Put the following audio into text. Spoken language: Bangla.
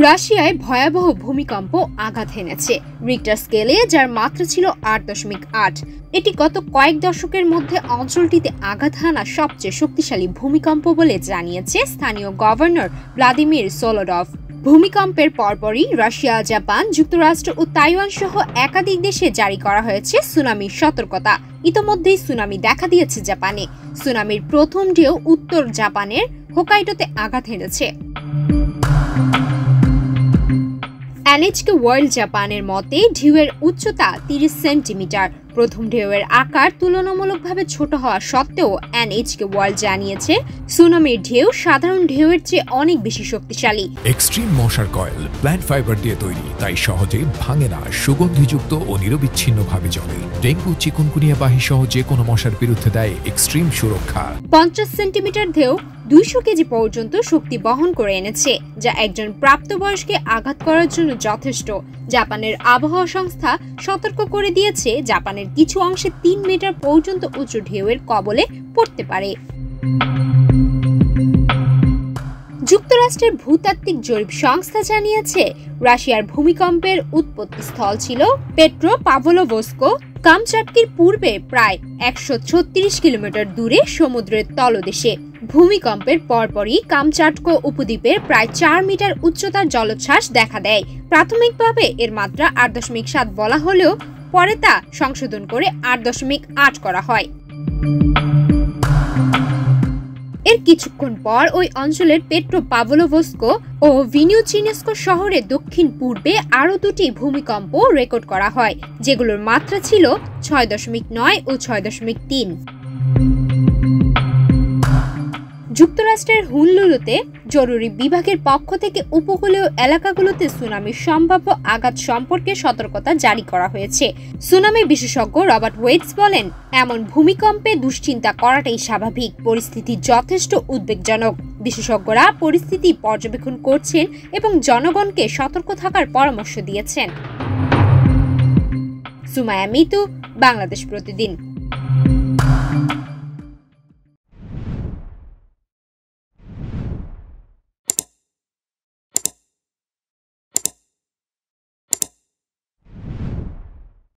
রাশিয়ায় ভয়াবহ ভূমিকম্প আঘাত হেনেছে রিক্টার স্কেলে, যার মাত্রা ছিল 8.8। এটি গত কয়েক দশকের মধ্যে অঞ্চলটিতে আঘাত হানা সবচেয়ে শক্তিশালী ভূমিকম্প বলে জানিয়েছে স্থানীয় গভর্নর ভ্লাদিমির সোলোডভ। ভূমিকম্পের পরপরই রাশিয়া, জাপান, যুক্তরাষ্ট্র ও তাইওয়ান সহ একাধিক দেশে জারি করা হয়েছে সুনামির সতর্কতা। ইতোমধ্যেই সুনামি দেখা দিয়েছে জাপানে। সুনামির প্রথম ঢেউ উত্তর জাপানের হোকাইডোতে আঘাত হেনেছে। NHK ওয়ার্ল্ড জাপানের মতে ঢেউয়ের উচ্চতা 30 সেন্টিমিটার। প্রথম ঢেউয়ের আকার তুলনামূলকভাবে ছোট হওয়া সত্ত্বেও NHK ওয়ার্ল্ড জানিয়েছে সুনামির ঢেউ সাধারণ ঢেউয়ের চেয়ে অনেক বেশি শক্তিশালী। এক্সট্রিম মশার কয়েল প্ল্যান্ট ফাইবার দিয়ে তৈরি, তাই সহজে ভাঙে না, সুগন্ধিযুক্ত ও নিরবিচ্ছিন্নভাবে জ্বলে। ডেঙ্গু, চিকুনগুনিয়া বাহি সহ যে কোনো মশার বিরুদ্ধে দেয় এক্সট্রিম সুরক্ষা। 50 সেন্টিমিটার ঢেউ 200 কেজি পর্যন্ত শক্তি বহন করে এনেছে, যা একজন প্রাপ্তবয়স্কে আঘাত করার জন্য যথেষ্ট। জাপানের আবহাওয়া সংস্থা সতর্ক করে দিয়েছে জাপানের কিছু অংশে 3 মিটার পর্যন্ত উঁচু ঢেউয়ের কবলে পড়তে পারে। যুক্তরাষ্ট্রের ভূতাত্ত্বিক জরিপ সংস্থা জানিয়েছে রাশিয়ার ভূমিকম্পের উৎপত্তি স্থল ছিল পেট্রোপাভলোভস্ক। কামচাটকির পূর্বে প্রায় 136 কিলোমিটার দূরে সমুদ্রের তলদেশে। ভূমিকম্পের পরপরই কামচাটকো উপদ্বীপের প্রায় 4 মিটার উচ্চতার জলোচ্ছ্বাস দেখা দেয়। প্রাথমিকভাবে এর মাত্রা 8.7 বলা হলেও পরে তা সংশোধন করে 8.8 করা হয়। এর কিছুক্ষণ পর ওই অঞ্চলের পেট্রোপাভলোভস্ক ও ভিনিউচিনেস্কো শহরে দক্ষিণ পূর্বে আরও 2টি ভূমিকম্প রেকর্ড করা হয়, যেগুলোর মাত্রা ছিল 6.9 ও 6.3। যুক্তরাষ্ট্রের হুনলুলুতে জরুরি বিভাগের পক্ষ থেকে উপকূলীয় এলাকাগুলোতে সুনামির সম্ভাব্য আঘাত সম্পর্কে সতর্কতা জারি করা হয়েছে। সুনামি বিশেষজ্ঞ রবার্ট ওয়েটস বলেন, এমন ভূমিকম্পে দুশ্চিন্তা করাটাই স্বাভাবিক। পরিস্থিতি যথেষ্ট উদ্বেগজনক। বিশেষজ্ঞরা পরিস্থিতি পর্যবেক্ষণ করছেন এবং জনগণকে সতর্ক থাকার পরামর্শ দিয়েছেন। সুমায়া মিতু, বাংলাদেশ প্রতিদিন।